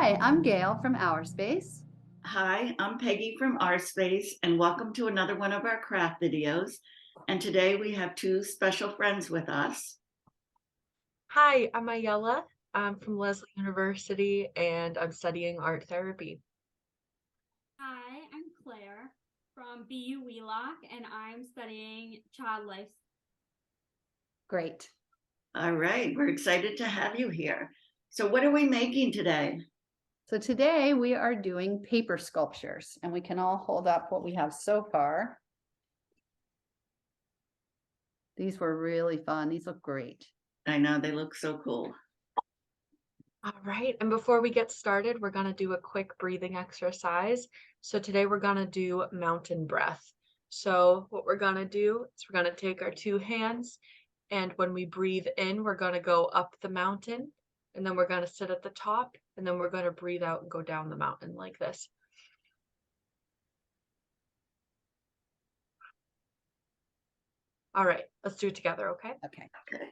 Hi, I'm Gail from Our Space. Hi, I'm Peggy from Our Space, and welcome to another one of our craft videos. And today we have two special friends with us. Hi, I'm Ayala. I'm from Lesley University and I'm studying art therapy. Hi, I'm Claire from BU Wheelock, and I'm studying child life. Great. All right, we're excited to have you here. So what are we making today? So today we are doing paper sculptures, and we can all hold up what we have so far. These were really fun. These look great. I know they look so cool. All right, and before we get started, we're going to do a quick breathing exercise. So today we're going to do mountain breath. So what we're going to do is we're going to take our two hands, and when we breathe in, we're going to go up the mountain, and then we're going to sit at the top, and then we're going to breathe out and go down the mountain like this. All right, let's do it together, okay? Okay. Okay.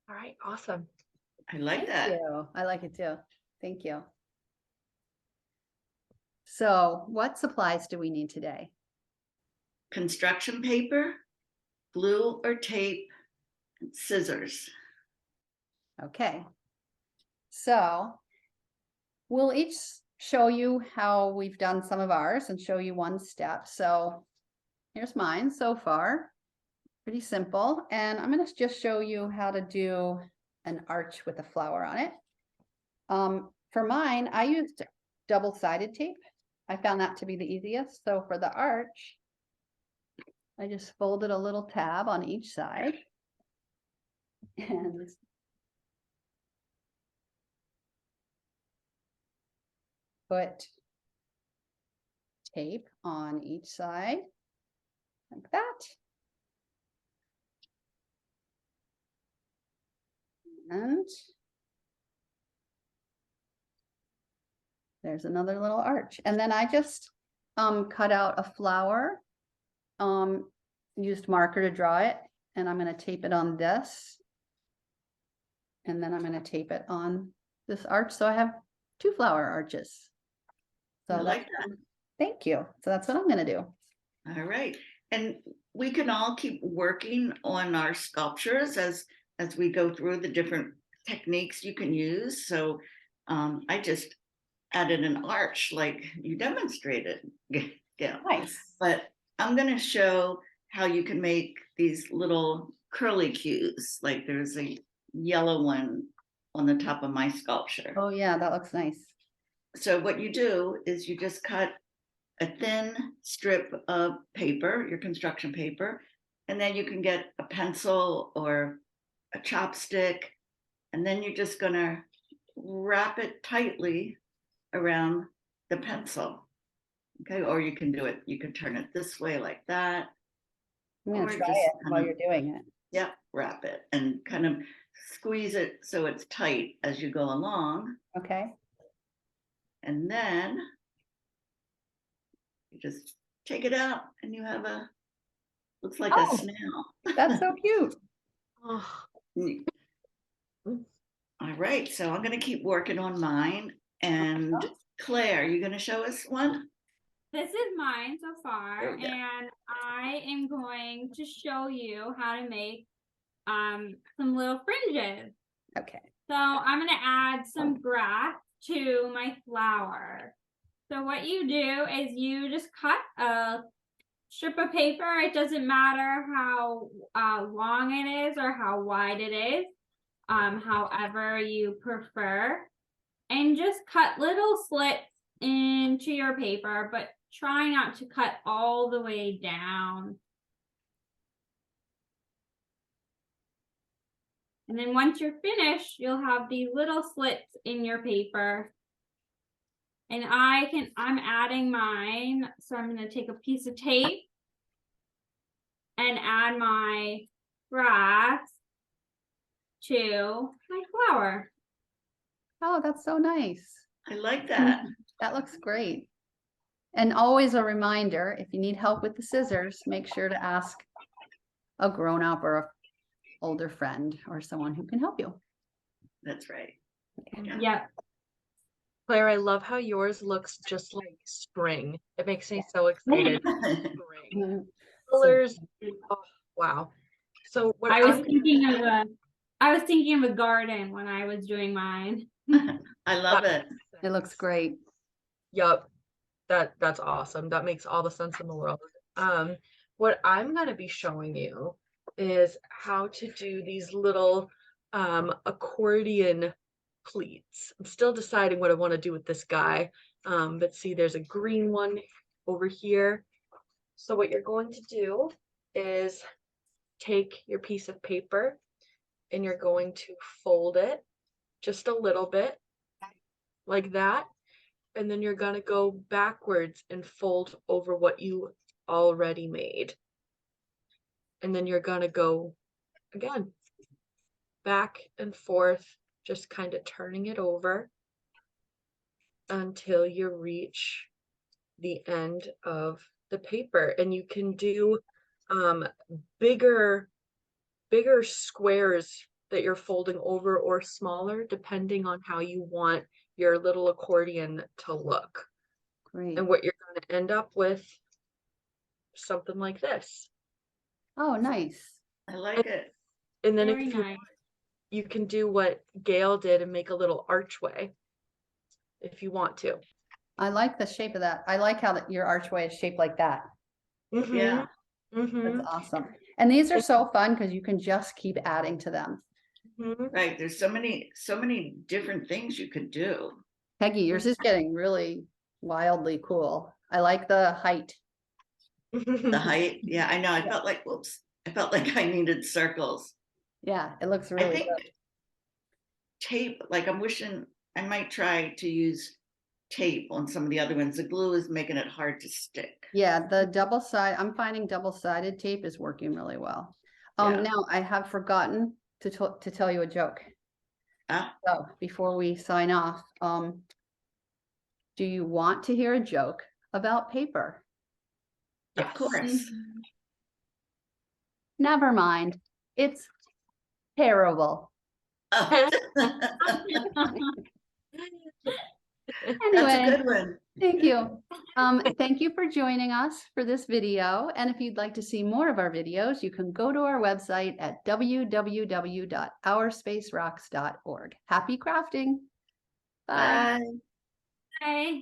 All right, awesome. I like that. Thank you. I like it too. Thank you. So what supplies do we need today? Construction paper, glue or tape, and scissors. Okay. So we'll each show you how we've done some of ours and show you one step. So here's mine so far. Pretty simple. And I'm going to just show you how to do an arch with a flower on it. For mine, I used double-sided tape. I found that to be the easiest. So for the arch, I just folded a little tab on each side. And put tape on each side like that. And there's another little arch. And then I just cut out a flower, used marker to draw it, and I'm going to tape it on this. And then I'm going to tape it on this arch. So I have two flower arches. So I like that. Thank you. So that's what I'm going to do. All right. And we can all keep working on our sculptures as we go through the different techniques you can use. So I just added an arch like you demonstrated. Yeah. Nice. But I'm going to show how you can make these little curly cues. Like there's a yellow one on the top of my sculpture. Oh yeah, that looks nice. So what you do is you just cut a thin strip of paper, your construction paper, and then you can get a pencil or a chopstick, and then you're just gonna wrap it tightly around the pencil. Okay, or you can do it, you can turn it this way like that. I'm going Or to try just it kind while of- you're doing it. Yeah, wrap it and kind of squeeze it so it's tight as you go along. Okay. And then you just take it out and you have a, looks like Oh. a snail. That's so cute. Oh, All right, so I'm going to keep working on mine. And Claire, you going to show us one? This is mine so far, There we go. and I am going to show you how to make some little fringes. Okay. So I'm going to add some grass to my flower. So what you do is you just cut a strip of paper. It doesn't matter how long it is or how wide it is, however you prefer. And just cut little slits into your paper, but try not to cut all the way down. And then once you're finished, you'll have these little slits in your paper. And I'm adding mine. So I'm going to take a piece of tape and add my grass. to my flower. Oh, that's so nice. I like that. That looks great. And always a reminder, if you need help with the scissors, make sure to ask a grown-up or a older friend or someone who can help you. That's right. Yeah. Yep. Claire, I love how yours looks just like spring. It makes me so excited. Spring. Mhm. Colors. Oh, wow. So what I was I'm thinking of a garden when I was doing mine. I love it. It looks great. Yup. That's awesome. That makes all the sense in the world. What I'm gonna be showing you is how to do these little accordion pleats. I'm still deciding what I want to do with this guy. But see, there's a green one over here. So what you're going to do is take your piece of paper and you're going to fold it just a little bit like that. And then you're going to go backwards and fold over what you already made. And then you're going to go again, back and forth, just kind of turning it over until you reach the end of the paper. And you can do bigger squares that you're folding over or smaller, depending on how you want your little accordion to look. Great. And what you're going to end up with something like this. Oh, nice. I like it. And then Very if nice. you can do what Gail did and make a little archway if you want to. I like the shape of that. I like how your archway is shaped like that. Yeah. Mm-hmm. That's awesome. And these are so fun because you can just keep adding to them. Mm-hmm. Right. There's so many different things you could do. Peggy, yours is getting really wildly cool. I like the height. The height. Yeah, I know. I felt like, whoops. I felt like I needed circles. Yeah, it looks I really think good. tape, like I'm wishing I might try to use tape on some of the other ones. The glue is making it hard to stick. Yeah, I'm finding double-sided tape is working really well. Yeah. Now I have forgotten to tell you a joke. Ah, So before we sign off, do you want to hear a joke about paper? of course. Never mind. It's terrible. Oh. That's a Anyway, good one. thank you. Thank you for joining us for this video. And if you'd like to see more of our videos, you can go to our website at www.ourspacerocks.org. Happy crafting. Bye. Bye. Bye.